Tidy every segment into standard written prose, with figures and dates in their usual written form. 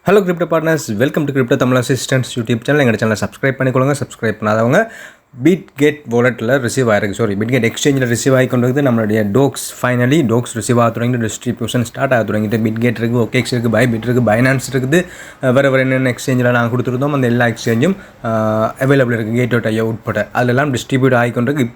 Hello crypto partners, welcome to crypto Tamil Assistance YouTube channel. எங்க சேனலை subscribe பண்ணிக்கொள்ளுங்க. Subscribe பண்ணாதவங்க BitGet walletல ரிசீவ் ஆயிருக்கு. BitGet exchangeல ரிசீவ் ஆகி கொண்டிருக்குது. நம்மளுடைய டோக்ஸ் ஃபைனலி டோக்ஸ் ரிசீவ் ஆக தொடங்கிட்டு டிஸ்ட்ரிபியூஷன் ஸ்டார்ட் ஆக தொடங்கிட்டு BitGet இருக்குது, OKX இருக்குது, Bybit இருக்குது, Binance இருக்குது. வேறு என்னென்ன எக்ஸ்சேஞ்சில் நாங்கள் கொடுத்துருந்தோம் அந்த எல்லா எக்ஸ்சேஞ்சும் அவைலபிள் இருக்குது. கேட்.IO உட்பட அதெல்லாம் டிஸ்ட்ரிபியூட் ஆகி கொண்டிருக்கு.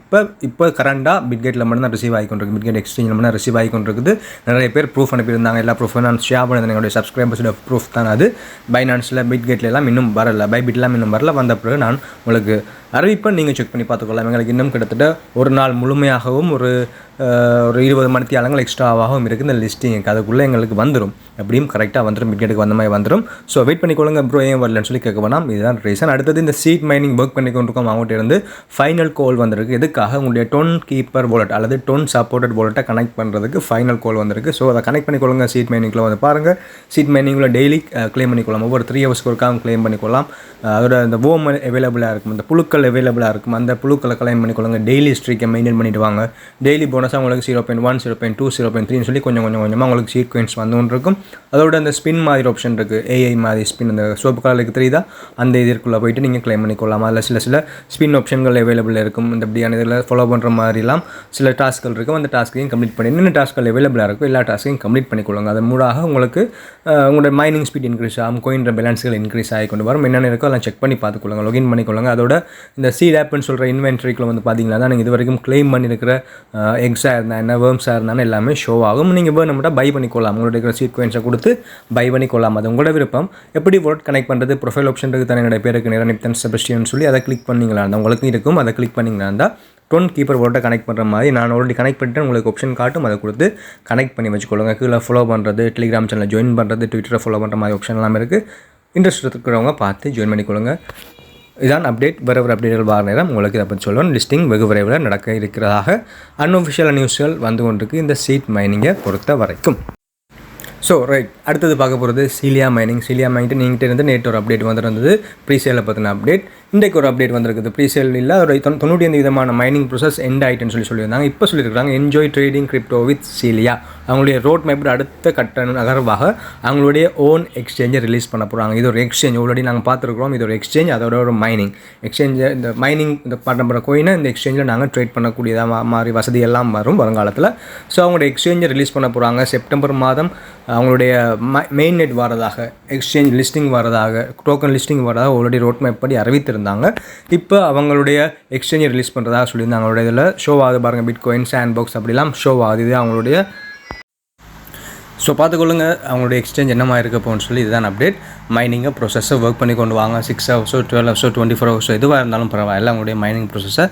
இப்போ கரண்டாக BitGetல மட்டும் தான் ரிசீவ் ஆகி கொண்டிருக்கு. BitGet எக்ஸ்சேஞ்சில் மட்டும் ரிசீவ் ஆகி கொண்டிருக்குது. நிறைய பேர் ப்ரூஃப் அனுப்பியிருந்தாங்க. எல்லா ப்ரூஃபும் நான் ஷேர் பண்ணியிருந்தேன். என்னுடைய சப்ஸ்கிரைபர்ஸோட ப்ரூஃப் தான் அது. பைனான்ஸில் BitGetல எல்லாம் இன்னும் வரல, பைபிட்லாம் இன்னும் வரல. வந்த பிறகு நான் உங்களுக்கு அறிவிப்பை நீங்கள் செக் பண்ணி பார்த்துக்கொள்ளலாம். எங்களுக்கு இன்னும் கிட்டத்தட்ட ஒரு நாள் முழுமையாகவும் ஒரு 20 மணித்தியாலங்கள் எக்ஸ்ட்ராவாகவும் இருக்குது இந்த லிஸ்டிங். அதுக்குள்ளே எங்களுக்கு வந்துடும், எப்படியும் கரெக்டாக வந்துடும், BitGetக்கு வந்த மாதிரி வந்துடும். ஸோ வெயிட் பண்ணிக்கொள்ளுங்க ப்ரோ, ஏன் வரலன்னு சொல்லி கேட்க வேணாம். இதுதான் ரீசன். அடுத்தது இந்த சீட் மைனிங் ஒர்க் பண்ணி கொண்டிருக்கோம். அவங்ககிட்ட இருந்து ஃபைனல் கால் வந்திருக்கு. எதுக்காக? உங்களுடைய டொன் கீப்பர் வாலெட் அல்லது டொன் சப்போர்ட்டட் வாலெட்டை கனெக்ட் பண்ணுறதுக்கு ஃபைனல் கால் வந்திருக்கு. ஸோ அதை கனெக்ட் பண்ணிக்கொள்ளுங்க. சீட் மைனிங்கில் வந்து பாருங்கள். சீட் மைனிங்கில் டெய்லி கிளைம் பண்ணிக்கொள்ளலாம். ஒவ்வொரு 3 ஹவர்ஸ்க்கு ஒருக்காக கிளைம் பண்ணிக்கொள்ளலாம். அதோட அந்த வோம் அவைலபிளாக இருக்கும், இந்த புழுக்கள் அவைலபிளாக இருக்கும். அந்த புழுக்களை கிளைம் பண்ணிக்கொள்ளுங்க. டெய்லி ஸ்ட்ரீக்கை மெயின்டைன் பண்ணிட்டு வாங்க. டெய்லி போனஸாக உங்களுக்கு 0.1, 0.2, 0.3 சொல்லி கொஞ்சமாக உங்களுக்கு சீட் காயின்ஸ் வந்து ஒன்று இருக்கும். அதோட அந்த ஸ்பின் மாதிரி ஆப்ஷன் இருக்குது, AI மாதிரி ஸ்பின், அந்த சோப்பு கலருக்கு தெரியுதா, அந்த இதற்குள்ளே போய்ட்டு நீங்கள் கிளைம் பண்ணிக்கொள்ளலாம். அதில் சில ஸ்பின் ஆப்ஷன்கள் அவைலபிள் இருக்கும். இந்த இப்படியான இதில் ஃபாலோ பண்ணுற மாதிரிலாம் சில டாஸ்க்கள் இருக்கும். அந்த டாஸ்க்கையும் கம்ப்ளீட் பண்ணி என்னென்ன டாஸ்க்கள் அவைலபிளாக இருக்கும் எல்லா டாஸ்க்கையும் கம்ப்ளீட் பண்ணிக்கொள்ளுங்க. அதன் மூலமாக உங்களுக்கு உங்களோட மைனிங் ஸ்பீட் இன்க்ரீஸ் ஆகும், கோயின் பேலன்ஸ்கள் இன்க்ரீஸ் ஆகி கொண்டு வரும். என்னென்ன இருக்கோ அதெல்லாம் செக் பண்ணி பார்த்துக்கொள்ளுங்க, லாகின் பண்ணிக்கொள்ளுங்க. அதோட இந்த சீட் ஆப்னு சொல்கிற இன்வென்ட்ரிக்குள்ள வந்து பார்த்தீங்கன்னா தான் நீங்கள் இது வரைக்கும் கிளைம் பண்ணியிருக்கிற எக்ஸாக இருந்தால் என்ன, வேர்ம்ஸாக இருந்தாலும் எல்லாமே ஷோ ஆகும். நீங்கள் வேணும்னா பை பண்ணிக்கொள்ளலாம். உங்களுடைய இருக்கிற சீட் காயின்ஸை கொடுத்து பை பண்ணிக்கொள்ளலாம். அது உங்களோட விருப்பம். எப்படி வாலெட் கனெக்ட் பண்ணுறது? ப்ரொஃபைல் ஆப்ஷன் இருக்குது தானே, என்னோட பேருக்கு நிரநிப்தன் செபஸ்டியன் சொல்லி அதை கிளிக் பண்ணிங்களா இருந்தால் உங்களுக்கு இருக்கும். அதை கிளிக் பண்ணிங்களா இருந்தால் டொன் கீப்பர் வாலெட்டை கனெக்ட் பண்ணுற மாதிரி நான் ஆல்ரெடி கனெக்ட் பண்ணிட்டு உங்களுக்கு ஆப்ஷன் காட்டும். அதை கொடுத்து கனெக்ட் பண்ணி வச்சுக்கொள்ளுங்க. கீழே ஃபாலோ பண்ணுறது, டெலிகிராம் சேனலில் ஜாயின் பண்ணுறது, ட்விட்டரை ஃபாலோ பண்ணுற மாதிரி ஆப்ஷன் எல்லாமே இருக்குது. இன்ட்ரெஸ்ட் இருக்கிறவங்க பார்த்து ஜாயின் பண்ணிக்கொள்ளுங்க. இதான் அப்டேட். வேறு அப்டேட்டுகள் வார நேரம் உங்களுக்கு இதை பற்றி சொல்லணும். லிஸ்டிங் வெகு விரைவில் நடக்க இருக்கிறதாக அன்அஃபிஷியல் நியூஸ்கள் வந்து கொண்டிருக்கு இந்த சீட் மைனிங்கை பொறுத்த வரைக்கும். ஸோ ரைட், அடுத்தது பார்க்க போகிறது celia மைனிங். celia மைனிங் நீங்கிட்ட இருந்து நேற்று ஒரு அப்டேட் வந்துருந்தது, ப்ரீசேலை பற்றின அப்டேட். இன்றைக்கு ஒரு அப்டேட் வந்திருக்குது. ப்ரீசேல் இல்லை, ஒரு 95 விதமான மைனிங் ப்ரோசஸ் எண்ட் ஆகிட்டுன்னு சொல்லியிருந்தாங்க. இப்போ சொல்லியிருக்காங்க enjoy trading crypto with celia. அவங்களுடைய ரோட் மேப்போட அடுத்த கட்ட நகர்வாக அவங்களுடைய ஓன் எக்ஸ்சேஞ்சை ரிலீஸ் பண்ண போகிறாங்க. இது ஒரு எக்ஸ்சேஞ்ச், ஆல்ரெடி நாங்கள் பார்த்துருக்குறோம். இது ஒரு எக்ஸ்சேஞ்ச், அதோட ஒரு மைனிங் எக்ஸ்சேஞ்சை, இந்த மைனிங் இந்த பண்ணுற கோயினை இந்த எக்ஸ்சேஞ்சில் நாங்கள் ட்ரேட் பண்ணக்கூடியதாக மாதிரி வசதி எல்லாம் வரும் வருங்காலத்தில். ஸோ அவங்களுடைய எக்ஸ்சேஞ்சை ரிலீஸ் பண்ண போகிறாங்க. செப்டம்பர் மாதம் அவங்களுடைய மெயின் நெட் வரதாக, எக்ஸ்சேஞ்ச் லிஸ்டிங் வரதாக, டோக்கன் லிஸ்டிங் வரதாக ஆல்ரெடி ரோட் மேப் படி அறிவித்திருந்தாங்க. இப்போ அவங்களுடைய எக்ஸ்சேஞ்சை ரிலீஸ் பண்ணுறதாக சொல்லியிருந்தாங்க. அவங்களுடைய இதில் ஷோ ஆகுது பாருங்கள், பிட்காயின், சாண்ட்பாக்ஸ் அப்படிலாம் ஷோ ஆகுது. இது அவங்களுடைய. ஸோ பார்த்துக்கொள்ளுங்க அவங்களுடைய எக்ஸ்சேஞ்ச் என்னமா இருக்க போகணும்னு சொல்லி. இதுதான் அப்டேட். மைனிங்கை ப்ரோசஸை ஒர்க் பண்ணி கொண்டு வாங்க. 6 ஹவர்ஸோ 12 ஹவர்ஸோ 24 ஹவர்ஸோ எதுவாக இருந்தாலும் பரவாயில்ல, அவங்களுடைய மைனிங் ப்ரோசஸை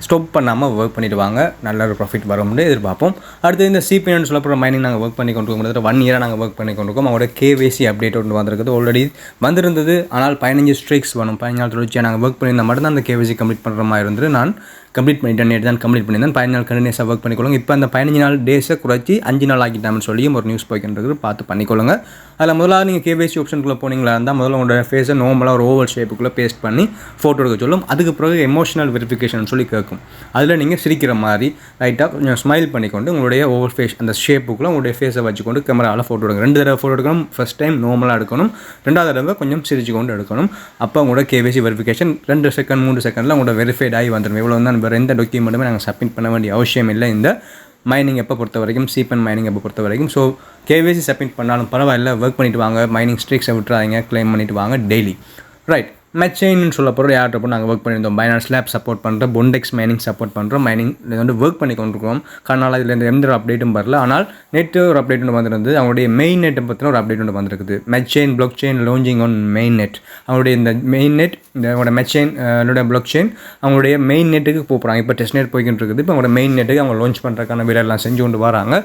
ஸ்டாப் பண்ணாமல் ஒர்க் பண்ணிவிட்டு வாங்க. நல்ல ஒரு ப்ராஃபிட் வரும்னு எதிர்பார்ப்போம். அடுத்து இந்த சிபிஎன்னு சொல்லப்படுற மைனிங் நாங்கள் ஒர்க் பண்ணி கொண்டு இருக்கோம். 1 இயராக நாங்கள் ஒர்க் பண்ணி கொண்டிருக்கோம். அவங்களோட KYC அப்டேட் ஒன்று வந்திருக்குது. ஆல்ரெடி வந்திருந்தது, ஆனால் 15 ஸ்ட்ரீக்ஸ் வேணும். 15 நாள் தொடர்ச்சியாக நாங்கள் ஒர்க் பண்ணியிருந்தால் மட்டும்தான் அந்த KYC கம்ப்ளீட் பண்ணுற மாதிரி இருந்தது. நான் கம்ப்ளீட் பண்ணிட்டேன், நேற்று தான் கம்ப்ளீட் பண்ணியிருந்தேன். 15 நாள் கண்டினியூஸாக ஒர்க் பண்ணிக்கொள்ளுங்க. இப்போ அந்த 15 நாள் டேஸை குறைச்சி 5 நாள் ஆக்கிட்டாமல் சொல்லியும் ஒரு நியூஸ் போய்க்கின்றது, பார்த்து பண்ணிக்கொள்ளுங்க. அதில் முதலாக நீங்கள் KYC ஆப்ஷனுக்குள்ளே போனீங்களா இருந்தால் முதல்ல உங்களோட ஃபேஸை நார்மலாக ஒரு ஓவல் ஷேப்புக்குள்ளே பேஸ்ட் பண்ணி ஃபோட்டோ எடுக்க சொல்லும். அதுக்கு பிறகு எமோஷனல் வெரிஃபிகேஷன் சொல்லி கேட்கும். அதில் நீங்கள் சிரிக்கிற மாதிரி லைட்டாக கொஞ்சம் ஸ்மைல் பண்ணிக்கொண்டு உங்களுடைய ஓவர் ஃபேஸ் அந்த ஷேப்புக்குள்ளே உங்களுடைய ஃபேஸை வச்சுக்கொண்டு கேமராவில் ஃபோட்டோ எடுங்க. 2 தடவை ஃபோட்டோ எடுக்கணும். ஃபஸ்ட் டைம் நார்மலாக எடுக்கணும், 2வது தடவை கொஞ்சம் சிரிச்சு கொண்டு எடுக்கணும். அப்போ உங்களோட KYC வெரிஃபிகேஷன் 2 செகண்ட் 3 செகண்டில் உங்களோட வெரிஃபைட் ஆகி வந்துடும். இவ்வளோ தான், வேறு எந்த டாக்குமெண்ட்டுமே நாங்கள் சப்மிட் பண்ண வேண்டிய அவசியம் இல்லை இந்த மைனிங் எப்போ பொறுத்த வரைக்கும், சீப்பன் மைனிங் எப்போ பொறுத்த வரைக்கும். ஸோ KYC சப்மிட் பண்ணாலும் பரவாயில்ல, ஒர்க் பண்ணிவிட்டு வாங்க. மைனிங் ஸ்ட்ரீக்ஸை விட்டுறாங்க, கிளைம் பண்ணிவிட்டு வாங்க டெய்லி. ரைட், மெச்சைன்னு சொல்ல போகிற ஏர்ட்ராப் நாங்கள் ஒர்க் பண்ணியிருந்தோம். பைனான்ஸ் லேப் சப்போர்ட் பண்ணுறோம், பொண்டெக்ஸ் மைனிங் சப்போர்ட் பண்ணுறோம். மைனிங் வந்து ஒர்க் பண்ணி கொண்டிருக்கிறோம். அதனால் இதில் எந்த ஒரு அப்டேட்டும் வரல. ஆனால் நேற்று ஒரு அப்டேட் ஒன்று வந்திருந்தது. அவங்களுடைய மெயின் நெட்டை பற்றின ஒரு அப்டேட் ஒன்று வந்திருக்குது. Mechain blockchain launching on main net. அவங்களுடைய இந்த மெயின் நெட், இந்த மெச்சைன் பிளாக் செயின் அவங்களுடைய மெயின் நெட்டுக்கு போகிறாங்க. இப்போ டெஸ்ட் நெட் போய்கிட்டு இருக்குது. இப்போ அவங்களோட மெயின் நெட்டுக்கு அவங்க லான்ச் பண்ணுறதுக்கான வேலையெல்லாம் செஞ்சு கொண்டு வராங்க.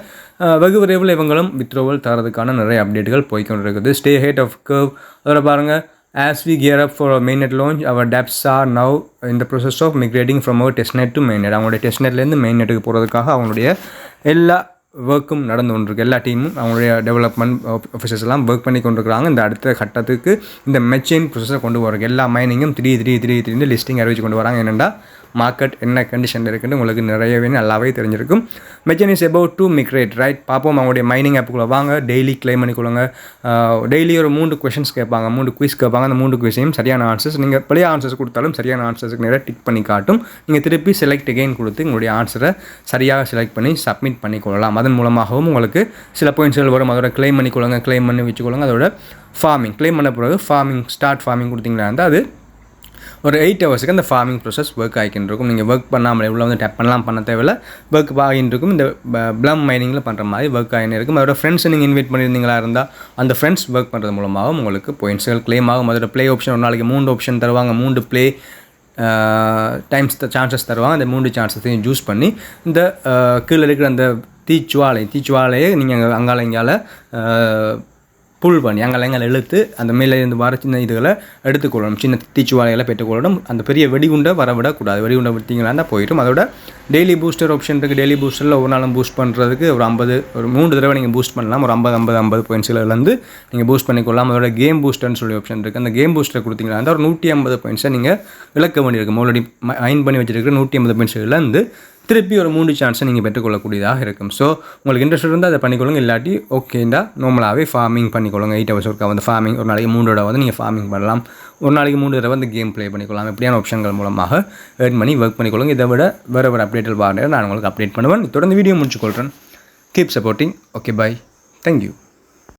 வெகு விரைவில் இவங்களும் வித்ரோவல் தரதுக்கான நிறைய அப்டேட்டுகள் போய்கொண்டு இருக்குது. Stay ahead of curve. அதில் பாருங்கள், as we gear up for our mainnet launch, our dApps are now in the process of migrating from our testnet to mainnet. அவங்களுடைய டெஸ்ட்நெட்லேருந்து மெயின்னெட்டுக்கு போகிறதுக்காக அவங்களுடைய எல்லா ஒர்க்கும் நடந்து கொண்டிருக்கு. எல்லா டீமும் அவங்களுடைய டெவலப்மெண்ட் ஆஃபீஸர்ஸ் எல்லாம் ஒர்க் பண்ணி கொண்டிருக்கிறாங்க. இந்த அடுத்த கட்டத்துக்கு இந்த மெச்சைன் ப்ரொசஸை கொண்டு வராங்க. எல்லா மைனிங்கும் 3 லிஸ்டிங் அறிவிச்சு கொண்டு வராங்க. என்னென்னா மார்க்கெட் என்ன கண்டிஷனில் இருக்குன்னு உங்களுக்கு நிறையவே நல்லாவே தெரிஞ்சிருக்கும். Mechain is about to migrate right. பார்ப்போம் அவங்களுடைய மைனிங் ஆப்புக்குள்ளே வாங்க. டெய்லி கிளைம் பண்ணிக்கொள்ளுங்க. டெய்லி ஒரு 3 கொஷின்ஸ் கேட்பாங்க, 3 குவிஸ் கேட்பாங்க. அந்த 3 குவிஸையும் சரியான ஆன்சர்ஸ் நீங்கள் பழைய ஆன்சர்ஸ் கொடுத்தாலும் சரியான ஆன்சர்ஸுக்கு நேராக டிக் பண்ணி காட்டும். நீங்கள் திருப்பி செலக்ட் அகெயின் கொடுத்து உங்களுடைய ஆன்சரை சரியாக செலக்ட் பண்ணி சப்மிட் பண்ணிக்கொள்ளலாம். அதன் மூலமாகவும் உங்களுக்கு சில பாயிண்ட்ஸ்கள் வரும். அதோட கிளைம் பண்ணிக்கொள்ளுங்க, கிளைம் பண்ணி வச்சுக்கொள்ளுங்க. அதோட ஃபார்மிங் கிளைம் பண்ண பிறகு ஸ்டார்ட் ஃபார்மிங் கொடுத்தீங்களா இருந்தால் அது ஒரு 8 ஹவர்ஸுக்கு அந்த ஃபார்மிங் ப்ராசஸ் ஒர்க் ஆகிக்கின்னு இருக்கும். நீங்கள் ஒர்க் பண்ணாமல் எவ்வளோ வந்து டேப் பண்ண தேவையில்லை. ஒர்க் ஆகின்னு இருக்கும். இந்த ப்ளம் மைனிங்கில் பண்ணுற மாதிரி ஒர்க் ஆகின்னு இருக்கும். அதோட ஃப்ரெண்ட்ஸை நீங்கள் இன்வைட் பண்ணியிருந்தீங்களா இருந்தால் அந்த ஃப்ரெண்ட்ஸ் ஒர்க் பண்ணுறது மூலமாகவும் உங்களுக்கு பாயிண்ட்ஸ்கள் கிளைம் ஆகும். அதோட ப்ளே ஆப்ஷன் ஒரு நாளைக்கு 3 ஆப்ஷன் தருவாங்க. 3 ப்ளே டைம்ஸ் சான்சஸ் தருவாங்க. அந்த 3 சான்சஸையும் யூஸ் பண்ணி இந்த கீழே இருக்கிற அந்த தீச்சுவாலையை நீங்கள் அங்கால இங்கால புல் பண்ணி அங்கே இழுத்து அந்த மேலே இருந்து வர சின்ன இதுகளை எடுத்துக்கொள்ளணும். சின்ன தீச்சுவாலைகளை பெற்றுக்கொள்ளணும். அந்த பெரிய வெடிகுண்டை வரவிடக்கூடாது. வெடிகுண்டை விட்டீங்களான்னா போயிடும். அதோட டெய்லி பூஸ்டர் ஆப்ஷன் இருக்குது. டெய்லி பூஸ்டரில் ஒரு நாளும் பூஸ்ட் பண்ணுறதுக்கு ஒரு 3 தடவை நீங்கள் பூஸ்ட் பண்ணலாம். ஒரு 50 பாயிண்ட்ஸ்லேருந்து நீங்கள் பூஸ்ட் பண்ணிக்கொள்ளலாம். அதோட கேம் பூஸ்டர்னு சொல்லி ஆப்ஷன் இருக்குது. அந்த கேம் பூஸ்டரை கொடுத்தீங்கன்னா ஒரு 150 பாயிண்ட்ஸை நீங்கள் இழக்க வேண்டியிருக்கும். ஆல்ரெடி அயன் பண்ணி வச்சுருக்கிற 150 பாயிண்ட்ஸ்லேருந்து திருப்பி ஒரு 3 சான்ஸை நீங்கள் பெற்றுக்கொள்ளக்கூடியதாக இருக்கும். ஸோ உங்களுக்கு இன்ட்ரெஸ்ட் இருந்தால் அதை பண்ணிக்கொள்ளுங்க. இல்லாட்டி ஓகேண்டா நார்மலாகவே ஃபார்மிங் பண்ணிக்கொள்ளுங்க. 8 ஹவர்ஸ் ஒர்க்காக வந்து ஃபார்மிங் ஒரு நாளைக்கு 3 தடவை வந்து நீங்கள் ஃபார்மிங் பண்ணலாம். ஒரு நாளைக்கு 3 தடவை வந்து கேம் ப்ளே பண்ணிக்கொள்ளலாம். எப்படியான ஆப்ஷன்கள் மூலமாக ஏர்ன் பண்ணி ஒர்க் பண்ணிக்கொள்ளுங்க. இதை விட வேறு அப்டேட்டில் பாருங்கள். நான் உங்களுக்கு அப்டேட் பண்ணுவேன். தொடர்ந்து வீடியோ முடிச்சுக்கொள்கிறேன். Keep supporting. Okay bye. Thank you.